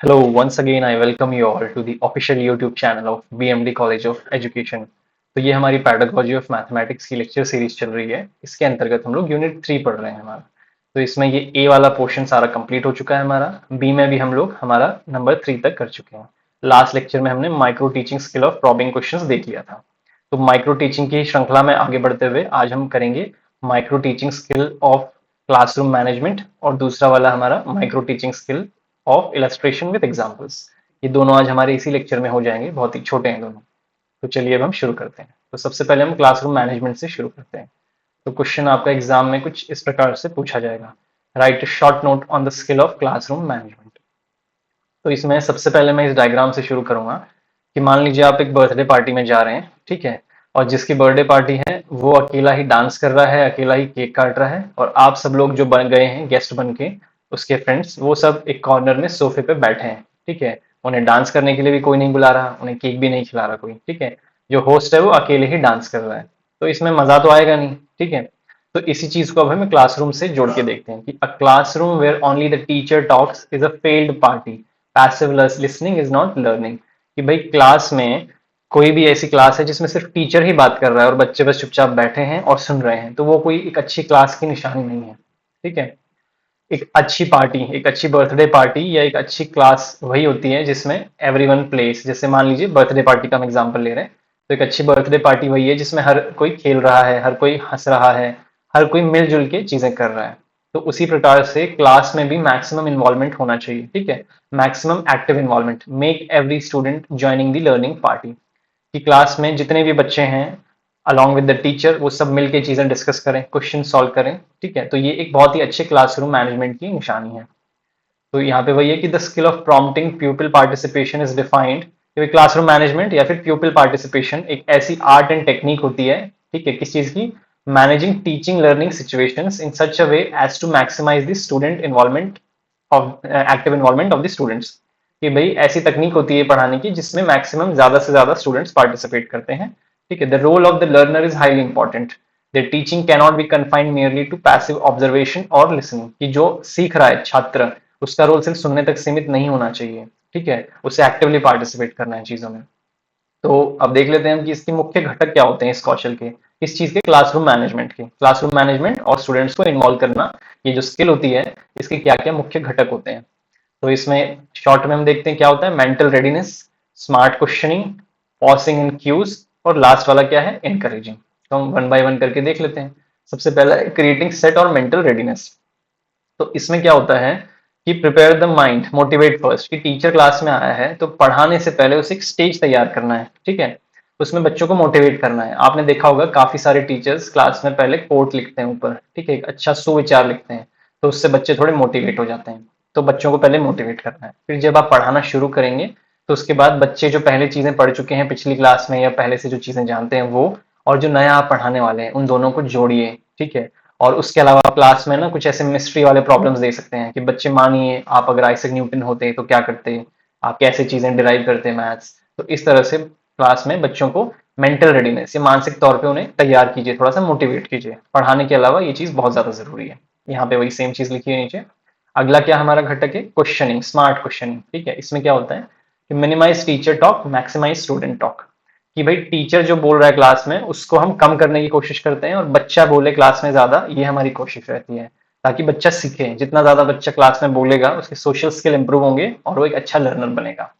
Hello, once again I welcome you all to the official YouTube channel of BMD College of Education। तो ये हमारी pedagogy of mathematics की lecture series चल रही है। इसके अंतर्गत हम लोग यूनिट 3 पढ़ रहे हैं हमारा। तो इसमें ये ए वाला पोर्शन सारा कंप्लीट हो चुका है हमारा। बी में भी हम लोग हमारा नंबर 3 तक कर चुके हैं। लास्ट लेक्चर में हमने micro teaching skill of probing questions देख लिया था। तो माइक्रो टीचिंग की श्रृंखला में आगे बढ़ते हुए आज हम करेंगे micro teaching skill of classroom management और दूसरा वाला हमारा micro teaching skill of illustration with examples. ये दोनों आज हमारे इसी लेक्चर में हो जाएंगे, बहुत ही छोटे हैं दोनों। तो चलिए अब हम शुरू करते हैं। तो सबसे पहले हम क्लासरूम मैनेजमेंट से शुरू करते हैं। तो क्वेश्चन आपका एग्जाम में कुछ इस प्रकार से पूछा जाएगा, right short note on the skill of classroom management. तो इसमें सबसे पहले मैं इस डायग्राम से शुरू करूंगा कि मान लीजिए आप एक बर्थडे पार्टी में जा रहे हैं, ठीक है, और जिसकी बर्थडे पार्टी है वो अकेला ही डांस कर रहा है, अकेला ही केक काट रहा है, और आप सब लोग जो बन गए हैं गेस्ट बन के, उसके फ्रेंड्स, वो सब एक कॉर्नर में सोफे पे बैठे हैं, ठीक है। उन्हें डांस करने के लिए भी कोई नहीं बुला रहा, उन्हें केक भी नहीं खिला रहा कोई, ठीक है। जो होस्ट है वो अकेले ही डांस कर रहा है। तो इसमें मजा तो आएगा नहीं, ठीक है। तो इसी चीज को अब हमें क्लासरूम से जोड़ के देखते हैं कि a classroom where only the teacher talks is a failed party, passive listening is not learning. कि भाई क्लास में कोई भी ऐसी क्लास है जिसमें सिर्फ टीचर ही बात कर रहा है और बच्चे बस चुपचाप बैठे हैं और सुन रहे हैं, तो वो कोई एक अच्छी क्लास की निशानी नहीं है, ठीक है। एक अच्छी पार्टी, एक अच्छी बर्थडे पार्टी या एक अच्छी क्लास वही होती है जिसमें एवरीवन प्लेस। जैसे मान लीजिए बर्थडे पार्टी का हम एग्जांपल ले रहे हैं, तो एक अच्छी बर्थडे पार्टी वही है जिसमें हर कोई खेल रहा है, हर कोई हंस रहा है, हर कोई मिलजुल के चीजें कर रहा है। तो उसी प्रकार से क्लास में भी मैक्सिमम इन्वॉल्वमेंट होना चाहिए, ठीक है। Maximum active involvement, make every student joining the learning party. कि क्लास में जितने भी बच्चे हैं अलॉन्ग विद द टीचर वो सब मिलके चीजें डिस्कस करें, क्वेश्चन सॉल्व करें, ठीक है। तो ये एक बहुत ही अच्छे क्लासरूम मैनेजमेंट की निशानी है। तो यहाँ पे वही है कि the skill of prompting प्यूपिल participation is defined. Classroom management या फिर प्यूपिल पार्टिसिपेशन एक ऐसी आर्ट एंड टेक्निक होती है, ठीक है, किस चीज की, managing teaching learning situations in such a way as to maximize the student involvement of active involvement of the students. कि भाई ऐसी तकनीक होती है पढ़ाने की जिसमें मैक्सिमम ज्यादा से ज्यादा स्टूडेंट्स पार्टिसिपेट करते हैं, ठीक है। The role of the learner is highly important. The teaching cannot be confined merely to passive observation और लिसनिंग। कि जो सीख रहा है छात्र, उसका रोल सिर्फ सुनने तक सीमित नहीं होना चाहिए, ठीक है, उसे एक्टिवली पार्टिसिपेट करना है चीजों में। तो अब देख लेते हैं कि इसके मुख्य घटक क्या होते हैं इस कौशल के, इस चीज के, क्लासरूम मैनेजमेंट के। क्लासरूम मैनेजमेंट और स्टूडेंट्स को इन्वॉल्व करना, ये जो स्किल होती है, इसके क्या क्या मुख्य घटक होते हैं। तो इसमें शॉर्ट में हम देखते हैं क्या होता है, mental readiness, smart questioning, pausing in cues, और लास्ट वाला क्या है, इनकरेजिंग। तो हम वन बाय वन करके देख लेते हैं। सबसे पहला है क्रिएटिंग सेट और मेंटल रेडीनेस। तो इसमें क्या होता है कि prepare the mind, motivate first. कि टीचर क्लास में आया है तो पढ़ाने से पहले उसे एक स्टेज तैयार करना है, ठीक है। उसमें बच्चों को मोटिवेट करना है। आपने देखा होगा काफी सारे टीचर्स क्लास में पहले कोट लिखते हैं ऊपर, ठीक है, एक अच्छा सुविचार लिखते हैं, तो उससे बच्चे थोड़े मोटिवेट हो जाते हैं। तो बच्चों को पहले मोटिवेट करना है, फिर जब आप पढ़ाना शुरू करेंगे तो उसके बाद बच्चे जो पहले चीजें पढ़ चुके हैं पिछली क्लास में या पहले से जो चीजें जानते हैं वो, और जो नया आप पढ़ाने वाले हैं उन दोनों को जोड़िए, ठीक है। और उसके अलावा क्लास में ना कुछ ऐसे मिस्ट्री वाले प्रॉब्लम्स दे सकते हैं कि बच्चे, मानिए आप अगर आइजैक न्यूटन होते तो क्या करते, आप कैसे चीजें डिराइव करते मैथ्स। तो इस तरह से क्लास में बच्चों को मेंटल रेडीनेस या मानसिक तौर पे उन्हें तैयार कीजिए, थोड़ा सा मोटिवेट कीजिए। पढ़ाने के अलावा ये चीज बहुत ज्यादा जरूरी है। यहाँ पे वही सेम चीज लिखी है नीचे। अगला क्या हमारा घटक है, क्वेश्चनिंग, स्मार्ट क्वेश्चनिंग, ठीक है। इसमें क्या होता है कि minimize teacher talk, maximize student talk. कि भाई टीचर जो बोल रहा है क्लास में उसको हम कम करने की कोशिश करते हैं और बच्चा बोले क्लास में ज्यादा, ये हमारी कोशिश रहती है, ताकि बच्चा सीखे। जितना ज्यादा बच्चा क्लास में बोलेगा उसके सोशल स्किल इंप्रूव होंगे और वो एक अच्छा लर्नर बनेगा।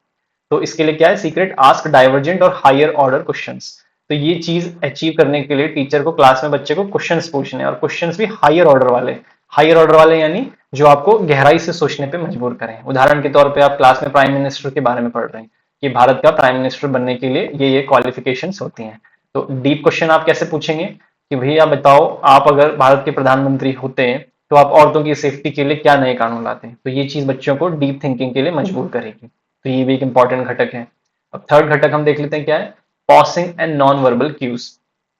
तो इसके लिए क्या है सीक्रेट, आस्क डाइवर्जेंट और हायर ऑर्डर क्वेश्चंस। तो ये चीज अचीव करने के लिए टीचर को क्लास में बच्चे को क्वेश्चंस पूछने, और क्वेश्चंस भी हायर ऑर्डर वाले। हायर ऑर्डर वाले यानी जो आपको गहराई से सोचने पे मजबूर करें। उदाहरण के तौर पे आप क्लास में प्राइम मिनिस्टर के बारे में पढ़ रहे हैं कि भारत का प्राइम मिनिस्टर बनने के लिए ये क्वालिफिकेशंस होती हैं। तो डीप क्वेश्चन आप कैसे पूछेंगे कि भैया बताओ, आप अगर भारत के प्रधानमंत्री होते हैं तो आप औरतों की सेफ्टी के लिए क्या नए कानून लाते हैं। तो ये चीज बच्चों को डीप थिंकिंग के लिए मजबूर करेगी। तो ये भी एक इंपॉर्टेंट घटक है। अब थर्ड घटक हम देख लेते हैं क्या है, pausing and non verbal cues,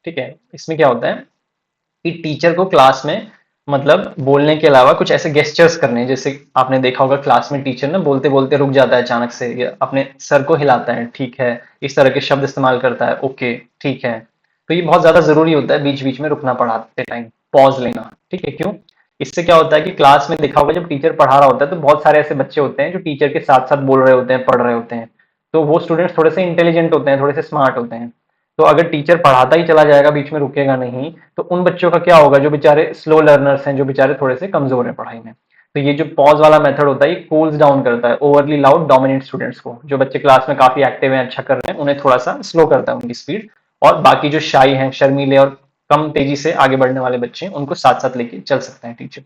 ठीक है। इसमें क्या होता है कि टीचर को क्लास में मतलब बोलने के अलावा कुछ ऐसे गेस्चर्स करने हैं। जैसे आपने देखा होगा क्लास में टीचर ना बोलते बोलते रुक जाता है अचानक से, या अपने सर को हिलाता है, ठीक है, इस तरह के शब्द इस्तेमाल करता है, ओके, ठीक है। तो ये बहुत ज्यादा जरूरी होता है बीच बीच में रुकना पढ़ाते टाइम, पॉज लेना, ठीक है। क्यों, इससे क्या होता है कि क्लास में देखा होगा जब टीचर पढ़ा रहा होता है तो बहुत सारे ऐसे बच्चे होते हैं जो टीचर के साथ साथ बोल रहे होते हैं, पढ़ रहे होते हैं। तो वो स्टूडेंट्स थोड़े से इंटेलिजेंट होते हैं, थोड़े से स्मार्ट होते हैं। तो अगर टीचर पढ़ाता ही चला जाएगा, बीच में रुकेगा नहीं, तो उन बच्चों का क्या होगा जो बेचारे स्लो लर्नर्स हैं, जो बेचारे थोड़े से कमजोर हैं पढ़ाई में। तो ये जो पॉज वाला मेथड होता है ये कूल्स डाउन करता है ओवरली लाउड डोमिनेंट स्टूडेंट्स को। जो बच्चे क्लास में काफी एक्टिव हैं, अच्छा कर रहे हैं, उन्हें थोड़ा सा स्लो करता है उनकी स्पीड। और बाकी जो शाई हैं, शर्मीले और कम तेजी से आगे बढ़ने वाले बच्चे हैं, उनको साथ साथ लेके चल सकते हैं टीचर।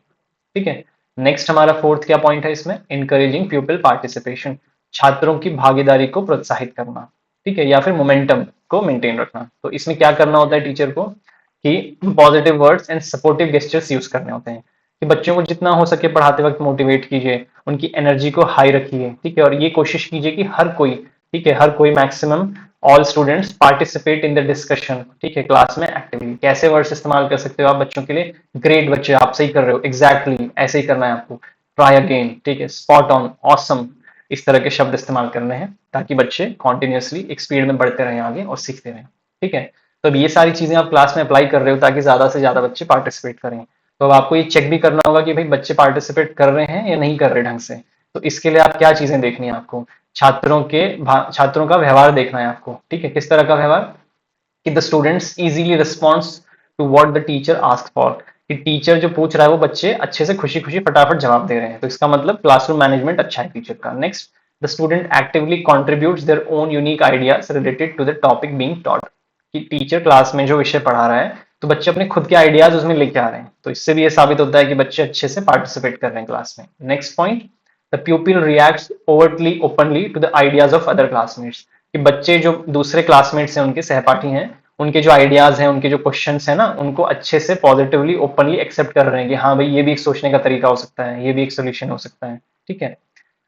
ठीक है। नेक्स्ट हमारा फोर्थ क्या पॉइंट है इसमें, इंकरेजिंग प्यूपिल पार्टिसिपेशन, छात्रों की भागीदारी को प्रोत्साहित करना। ठीक है, या फिर मोमेंटम को मेंटेन रखना। तो इसमें क्या करना होता है टीचर को कि positive words and supportive gestures use करने होते हैं। कि बच्चों को जितना हो सके पढ़ाते वक्त मोटिवेट कीजिए, उनकी एनर्जी को हाई रखिए। ठीक है, और ये कोशिश कीजिए कि हर कोई, ठीक है, हर कोई maximum all students participate in the discussion. ठीक है, क्लास में एक्टिवली कैसे वर्ड्स इस्तेमाल कर सकते हो आप बच्चों के लिए, ग्रेट बच्चे आप सही कर रहे हो, एग्जैक्टली exactly, ऐसे ही करना है आपको, ट्राई अगेन, ठीक है, स्पॉट ऑन, ऑसम, इस तरह के शब्द इस्तेमाल करने हैं ताकि बच्चे कॉन्टिन्यूसली एक स्पीड में बढ़ते रहें आगे और सीखते रहें। ठीक है, तो अब ये सारी चीजें आप क्लास में अप्लाई कर रहे हो ताकि ज्यादा से ज्यादा बच्चे पार्टिसिपेट करें। तो अब आपको ये चेक भी करना होगा कि भाई बच्चे पार्टिसिपेट कर रहे हैं या नहीं कर रहे ढंग से। तो इसके लिए आप क्या चीजें देखनी है आपको, छात्रों का व्यवहार देखना है आपको। ठीक है, किस तरह का व्यवहार, कि the students easily response to what the teacher ask for. कि टीचर जो पूछ रहा है वो बच्चे अच्छे से खुशी खुशी फटाफट जवाब दे रहे हैं, तो इसका मतलब क्लासरूम मैनेजमेंट अच्छा है टीचर का। Next, the student actively contributes their own unique ideas related to the topic being taught. कि टीचर क्लास में जो विषय पढ़ा रहा है तो बच्चे अपने खुद के आइडियाज उसमें लेके आ रहे हैं, तो इससे भी ये साबित होता है कि बच्चे अच्छे से पार्टिसिपेट कर रहे हैं क्लास में। Next point, the pupil reacts overtly openly to the ideas of other classmates. कि बच्चे जो दूसरे क्लासमेट्स हैं, उनके सहपाठी हैं, उनके जो आइडियाज हैं, उनके जो क्वेश्चंस हैं ना, उनको अच्छे से पॉजिटिवली ओपनली एक्सेप्ट कर रहे हैं कि हाँ भाई ये भी एक सोचने का तरीका हो सकता है, ये भी एक सोल्यूशन हो सकता है। ठीक है।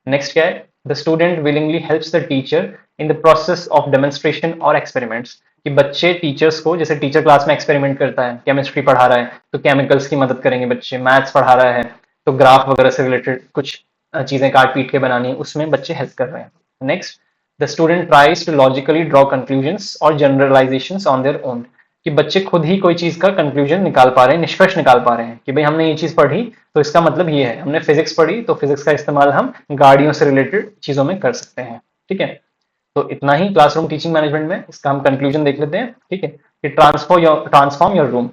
नेक्स्ट क्या है, the student willingly helps the teacher in the process of demonstration और एक्सपेरिमेंट्स। कि बच्चे टीचर्स को, जैसे टीचर क्लास में एक्सपेरिमेंट करता है, केमिस्ट्री पढ़ा रहा है तो केमिकल्स की मदद करेंगे बच्चे, मैथ्स पढ़ा रहा है तो ग्राफ वगैरह से रिलेटेड कुछ चीजें काट पीट के बनानी है, उसमें बच्चे हेल्प कर रहे हैं। Next, the student tries to logically draw conclusions और जनरलाइजेशंस ऑन देयर ओन। कि बच्चे खुद ही कोई चीज का कंक्लूजन निकाल पा रहे हैं, निष्कर्ष निकाल पा रहे हैं कि भाई हमने ये चीज पढ़ी तो इसका मतलब ये है, हमने फिजिक्स पढ़ी तो फिजिक्स का इस्तेमाल हम गाड़ियों से रिलेटेड चीजों में कर सकते हैं। ठीक है, तो इतना ही क्लासरूम टीचिंग मैनेजमेंट में, इसका हम कंक्लूजन देख लेते हैं। ठीक है, कि ट्रांसफॉर्म योर रूम।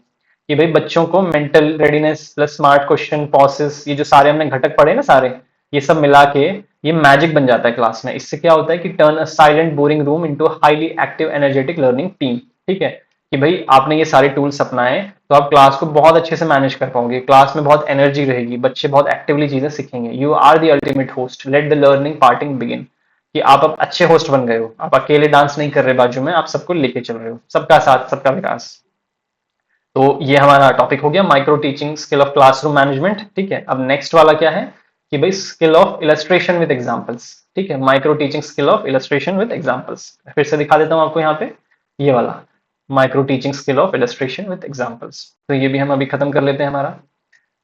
कि भाई बच्चों को mental readiness plus smart question possesses, ये जो सारे हमने घटक पढ़े ना सारे, ये सब मिला के ये मैजिक बन जाता है क्लास में। इससे क्या होता है कि turn a silent boring room into highly active energetic learning team. ठीक है, कि भाई आपने ये सारे टूल्स अपनाए तो आप क्लास को बहुत अच्छे से मैनेज कर पाओगे, क्लास में बहुत एनर्जी रहेगी, बच्चे बहुत एक्टिवली चीजें सीखेंगे। You are the ultimate host, let the learning parting begin. कि आप अब अच्छे होस्ट बन गए हो, आप अकेले डांस नहीं कर रहे बाजू में, आप सबको लेके चल रहे हो, सबका साथ सबका विकास। तो ये हमारा टॉपिक हो गया micro teaching skill of classroom management. ठीक है, अब नेक्स्ट वाला क्या है कि भाई skill of illustration with examples. ठीक है, micro teaching skill of illustration with examples, फिर से दिखा देता हूं आपको यहाँ पे, ये वाला micro teaching skill of illustration with examples. तो ये भी हम अभी खत्म कर लेते हैं हमारा।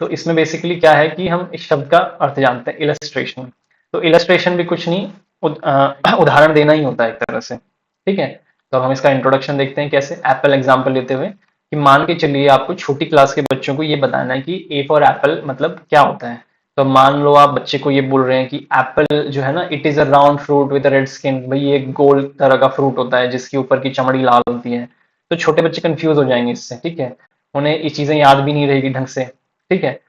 तो इसमें बेसिकली क्या है कि हम इस शब्द का अर्थ जानते हैं, इलस्ट्रेशन। तो इलस्ट्रेशन भी कुछ नहीं, उदाहरण देना ही होता है एक तरह से। ठीक है, तो अब हम इसका इंट्रोडक्शन देखते हैं कैसे, एप्पल एग्जांपल लेते हुए। कि मान के चलिए आपको छोटी क्लास के बच्चों को ये बताना है कि ए फॉर एप्पल मतलब क्या होता है। तो मान लो आप बच्चे को ये बोल रहे हैं कि एप्पल जो है ना, it is a round fruit with a red skin. भाई ये एक गोल तरह का फ्रूट होता है जिसकी ऊपर की चमड़ी लाल होती है। तो छोटे बच्चे कंफ्यूज हो जाएंगे इससे। ठीक है, उन्हें ये चीजें याद भी नहीं रहेगी ढंग से। ठीक है,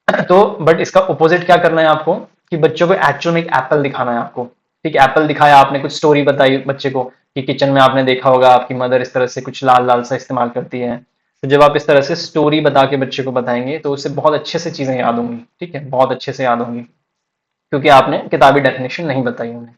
तो बट इसका ऑपोजिट क्या करना है आपको, कि बच्चों को एक्चुअल में एक एप्पल दिखाना है आपको। ठीक है, एप्पल दिखाया आपने, कुछ स्टोरी बताई बच्चे को कि किचन में आपने देखा होगा आपकी मदर इस तरह से कुछ लाल लाल सा इस्तेमाल करती है। तो जब आप इस तरह से स्टोरी बता के बच्चे को बताएंगे तो उसे बहुत अच्छे से चीजें याद होंगी। ठीक है, बहुत अच्छे से याद होंगी, क्योंकि आपने किताबी डेफिनेशन नहीं बताई उन्हें।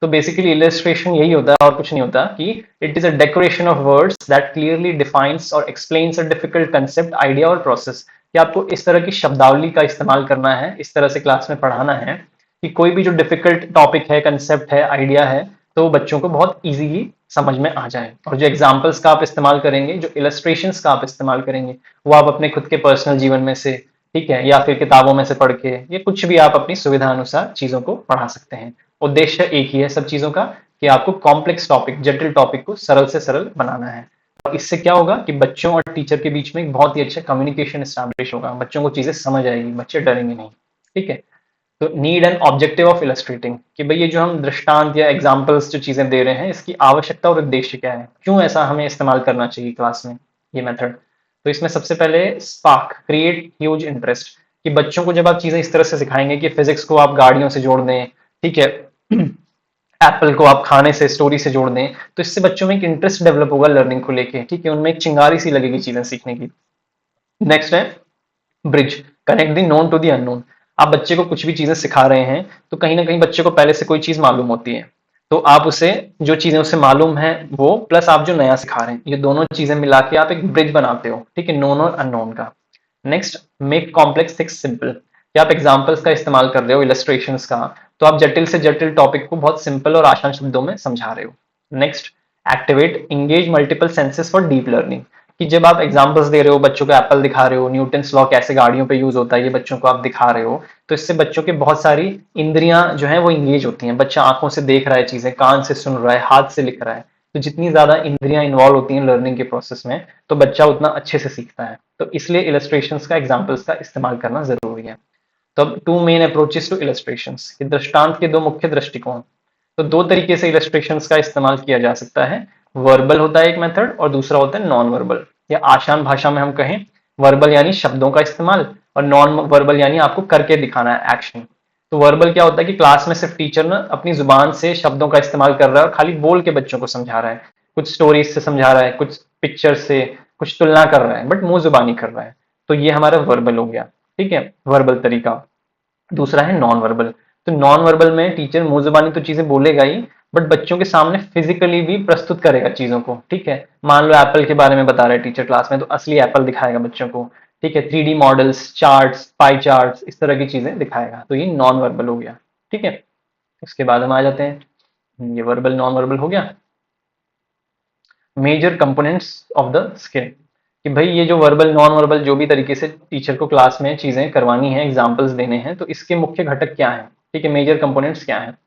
तो बेसिकली इलस्ट्रेशन यही होता है और कुछ नहीं होता, कि it is a decoration of words that clearly defines और explains a difficult concept, idea और प्रोसेस। कि आपको इस तरह की शब्दावली का इस्तेमाल करना है, इस तरह से क्लास में पढ़ाना है कि कोई भी जो डिफिकल्ट टॉपिक है, कंसेप्ट है, आइडिया है, तो बच्चों को बहुत इजीली समझ में आ जाए। और जो एग्जाम्पल्स का आप इस्तेमाल करेंगे, जो इलस्ट्रेशंस का आप इस्तेमाल करेंगे, वो आप अपने खुद के पर्सनल जीवन में से, ठीक है, या फिर किताबों में से पढ़ के, या कुछ भी आप अपनी सुविधा अनुसार चीजों को पढ़ा सकते हैं। उद्देश्य एक ही है सब चीजों का, कि आपको कॉम्प्लेक्स टॉपिक, जटिल टॉपिक को सरल से सरल बनाना है। इससे क्या होगा कि बच्चों और टीचर के बीच में एक बहुत ही अच्छा कम्युनिकेशन एस्टैब्लिश होगा, बच्चों को चीजें समझ आएगी, बच्चे डरेंगे नहीं। ठीक है। तो need and objective of illustrating, कि भाई ये जो हम दृष्टांत या एग्जांपल्स जो चीजें दे रहे हैं, इसकी आवश्यकता और उद्देश्य क्या है, क्यों ऐसा हमें इस्तेमाल करना चाहिए क्लास में ये मेथड। तो इसमें सबसे पहले स्पार्क, क्रिएट ह्यूज इंटरेस्ट, कि बच्चों को जब आप चीजें इस तरह से सिखाएंगे कि फिजिक्स को आप गाड़ियों से जोड़ दें, ठीक है, एप्पल को आप खाने से, स्टोरी से जोड़ दें, तो इससे बच्चों में एक इंटरेस्ट डेवलप होगा लर्निंग को लेके। ठीक है, उनमें एक चिंगारी सी लगेगी चीजें सीखने की। नेक्स्ट है bridge, connect the known to the unknown. आप बच्चे को कुछ भी चीजें सिखा रहे हैं तो कहीं ना कहीं बच्चे को पहले से कोई चीज मालूम होती है, तो आप उसे जो चीजें उसे मालूम है वो प्लस आप जो नया सिखा रहे हैं, ये दोनों चीजें मिला के आप एक ब्रिज बनाते हो। ठीक है, नोन और अननोन का। Next, make complex things simple, कि आप एग्जाम्पल्स का इस्तेमाल कर रहे हो, इलस्ट्रेशंस का, तो आप जटिल से जटिल टॉपिक को बहुत सिंपल और आसान शब्दों में समझा रहे हो। Next, activate engage multiple senses for deep learning, कि जब आप एग्जांपल्स दे रहे हो, बच्चों को एप्पल दिखा रहे हो, न्यूटन्स लॉ कैसे गाड़ियों पे यूज होता है, ये बच्चों को आप दिखा रहे हो, तो इससे बच्चों के बहुत सारी इंद्रियां जो है वो इंगेज होती हैं। बच्चा आंखों से देख रहा है चीजें, कान से सुन रहा है, हाथ से लिख रहा है, तो जितनी ज्यादा इंद्रियां इन्वॉल्व होती हैं लर्निंग के प्रोसेस में, तो बच्चा उतना अच्छे से सीखता है। तो इसलिए इलस्ट्रेशंस का, एग्जाम्पल्स का इस्तेमाल करना जरूरी है। तो अब two main approaches to illustrations, कि दृष्टांत के दो मुख्य दृष्टिकोण। तो दो तरीके से इलस्ट्रेशंस का इस्तेमाल किया जा सकता है। वर्बल होता है एक मेथड, और दूसरा होता है नॉन वर्बल, या आसान भाषा में हम कहें, वर्बल यानी शब्दों का इस्तेमाल, और नॉन वर्बल यानी आपको करके दिखाना है, एक्शन। तो वर्बल क्या होता है कि क्लास में सिर्फ टीचर ना अपनी जुबान से शब्दों का इस्तेमाल कर रहा है और खाली बोल के बच्चों को समझा रहा है, कुछ स्टोरीज से समझा रहा है, कुछ पिक्चर से, कुछ तुलना कर रहा है, बट मुंह जुबानी कर रहा है। तो ये हमारा वर्बल हो गया। ठीक है, वर्बल तरीका। दूसरा है नॉन वर्बल। तो नॉन वर्बल में टीचर मुंह जुबानी तो चीजें बोलेगा ही, बट बच्चों के सामने फिजिकली भी प्रस्तुत करेगा चीजों को। ठीक है, मान लो एप्पल के बारे में बता रहा है टीचर क्लास में, तो असली एप्पल दिखाएगा बच्चों को। ठीक है, 3D models, charts, pie charts, इस तरह की चीजें दिखाएगा, तो ये नॉन वर्बल हो गया। ठीक है, उसके बाद हम आ जाते हैं, ये वर्बल नॉन वर्बल हो गया। Major components of the skill, कि भाई ये जो वर्बल नॉन वर्बल जो भी तरीके से टीचर को क्लास में चीजें करवानी है, एग्जांपल्स देने हैं, तो इसके मुख्य घटक क्या हैं। ठीक है, मेजर कंपोनेंट्स क्या हैं।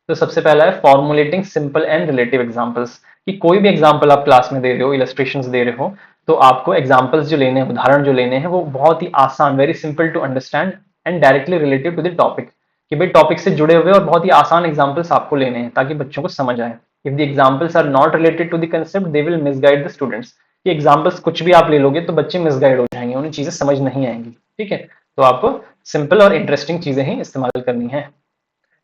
तो सबसे पहला है formulating simple and relative examples, कि कोई भी एग्जांपल आप क्लास में दे रहे हो, इलस्ट्रेशंस दे रहे हो, तो आपको एग्जांपल्स जो लेने हैं, उदाहरण जो लेने हैं, वो बहुत ही आसान, very simple to understand and directly related to the topic, कि भाई टॉपिक से जुड़े हुए और बहुत ही आसान एग्जांपल्स आपको लेने हैं ताकि बच्चों को समझ आए। If the examples are not related to the concept, they will misguide the students. ये एग्जाम्पल्स कुछ भी आप ले लोगे तो बच्चे मिसगाइड हो जाएंगे, उन्हें चीजें समझ नहीं आएंगी। ठीक है, तो आपको सिंपल और इंटरेस्टिंग चीजें ही इस्तेमाल करनी है।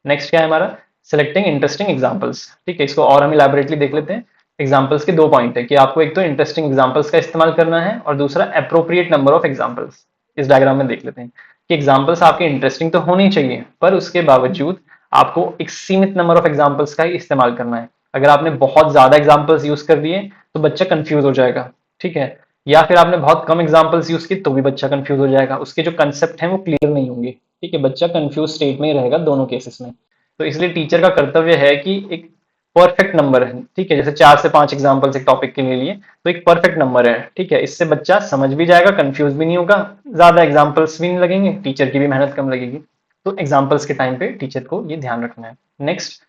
नेक्स्ट क्या है हमारा, सिलेक्टिंग इंटरेस्टिंग एग्जाम्पल्स। ठीक है, इसको और हम इलेबोरेटली देख लेते हैं। एग्जाम्पल्स के दो पॉइंट है कि आपको एक तो इंटरेस्टिंग एग्जाम्पल्स का इस्तेमाल करना है, और दूसरा अप्रोप्रिएट नंबर ऑफ एग्जाम्पल्स। इस डायग्राम में देख लेते हैं कि एग्जाम्पल्स आपके इंटरेस्टिंग तो होनी चाहिए, पर उसके बावजूद आपको एक सीमित नंबर ऑफ एग्जाम्पल्स का ही इस्तेमाल करना है। अगर आपने बहुत ज्यादा एग्जाम्पल्स यूज कर दिए तो बच्चा कंफ्यूज हो जाएगा। ठीक है, या फिर आपने बहुत कम एग्जाम्पल्स यूज किए तो भी बच्चा कंफ्यूज हो जाएगा, उसके जो कंसेप्ट हैं वो क्लियर नहीं होंगे। ठीक है, बच्चा कंफ्यूज स्टेट में ही रहेगा दोनों केसेस में। तो इसलिए टीचर का कर्तव्य है कि एक परफेक्ट नंबर है। ठीक है, जैसे 4 से 5 एग्जाम्पल्स एक टॉपिक के लिए लिए, तो एक परफेक्ट नंबर है। ठीक है, इससे बच्चा समझ भी जाएगा, कंफ्यूज भी नहीं होगा, ज्यादा एग्जाम्पल्स भी नहीं लगेंगे, टीचर की भी मेहनत कम लगेगी। तो एग्जाम्पल्स के टाइम पे टीचर को ये ध्यान रखना है। Next,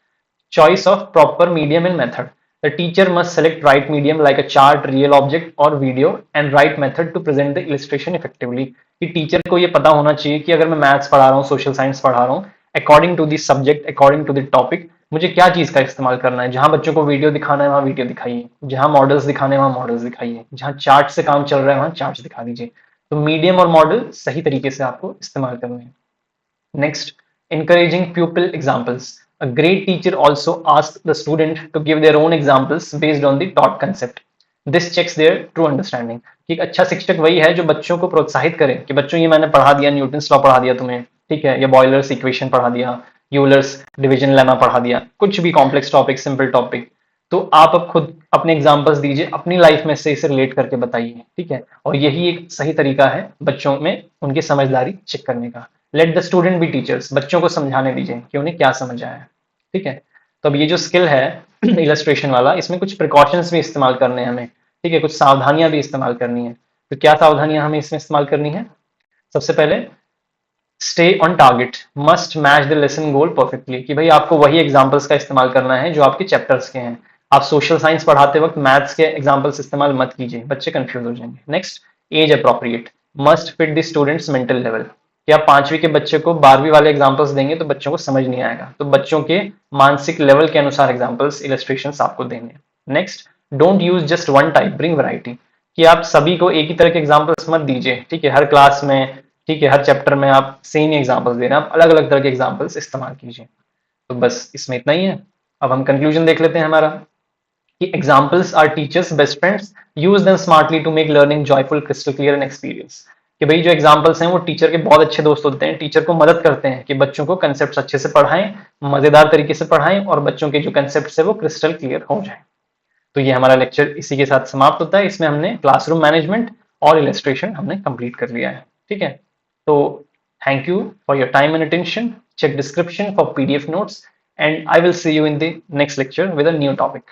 choice of proper medium and method. The teacher must select right medium like a chart, real object or video and right method to present the illustration effectively. कि teacher को ये पता होना चाहिए कि अगर मैं मैथ्स पढ़ा रहा हूँ, सोशल साइंस पढ़ा रहा हूँ, according to the subject, according to the topic, मुझे क्या चीज का इस्तेमाल करना है। जहां बच्चों को वीडियो दिखाना है वहां वीडियो दिखाइए, जहां मॉडल्स दिखाने हैं वहां मॉडल्स दिखाइए, जहां चार्ट से काम चल रहा है वहां चार्ट दिखा दीजिए। तो मीडियम और मॉडल सही तरीके से आपको इस्तेमाल करने हैं। Next, encouraging pupil examples. A great teacher also asks the student to give their own examples based on the taught concept. This checks their true understanding. कि एक अच्छा शिक्षक वही है जो बच्चों को प्रोत्साहित करे कि बच्चों ये मैंने पढ़ा दिया, न्यूटन्स लॉ पढ़ा दिया तुम्हें, ठीक है, या बॉयलर्स इक्वेशन पढ़ा दिया, यूलर्स डिवीजन लेमा पढ़ा दिया, कुछ भी कॉम्प्लेक्स टॉपिक, सिंपल टॉपिक, तो आप अब खुद अपने एग्जांपल्स दीजिए, अपनी लाइफ में से इसे रिलेट करके बताइए। ठीक है, और यही एक सही तरीका है बच्चों में उनकी समझदारी चेक करने का। Let the student be teachers, बच्चों को समझाने दीजिए कि उन्हें क्या समझ आया है। ठीक है, तो अब ये जो स्किल है इलस्ट्रेशन वाला, इसमें कुछ प्रिकॉशंस भी इस्तेमाल करने हैं हमें। ठीक है, कुछ सावधानियां भी इस्तेमाल करनी है। तो क्या सावधानियां हमें इसमें इस्तेमाल करनी है। सबसे पहले, stay on target, must match the lesson goal perfectly, कि भाई आपको वही एग्जांपल्स का इस्तेमाल करना है जो आपके चैप्टर्स के हैं। आप सोशल साइंस पढ़ाते वक्त मैथ्स के एग्जाम्पल्स इस्तेमाल मत कीजिए, बच्चे कंफ्यूज हो जाएंगे। Next, age appropriate, must fit the students mental level, कि आप 5वीं के बच्चे को 12वीं वाले एग्जाम्पल्स देंगे तो बच्चों को समझ नहीं आएगा, तो बच्चों के मानसिक लेवल के अनुसार एग्जाम्पल्स इलस्ट्रेशन आपको देंगे। Next, don't use just one type, bring variety, कि आप सभी को एक ही तरह के एग्जाम्पल्स मत दीजिए, ठीक है, हर क्लास में, ठीक है, हर चैप्टर में आप सेम ही एग्जाम्पल्स दे रहे हैं, आप अलग अलग तरह के एग्जाम्पल्स इस्तेमाल कीजिए। तो बस इसमें इतना ही है। अब हम कंक्लूजन देख लेते हैं हमारा, कि examples are teachers best friends, use them smartly to make learning joyful, crystal clear and experience. कि भाई जो एग्जाम्पल्स हैं वो टीचर के बहुत अच्छे दोस्त होते हैं, टीचर को मदद करते हैं कि बच्चों को कंसेप्ट अच्छे से पढ़ाएं, मजेदार तरीके से पढ़ाएं और बच्चों के जो कंसेप्ट है वो क्रिस्टल क्लियर हो जाए। तो ये हमारा लेक्चर इसी के साथ समाप्त होता है। इसमें हमने क्लासरूम मैनेजमेंट और इलस्ट्रेशन हमने कंप्लीट कर लिया है, ठीक है। तो thank you for your time and attention, check description for PDF notes, and I will see you in the next lecture with a new topic.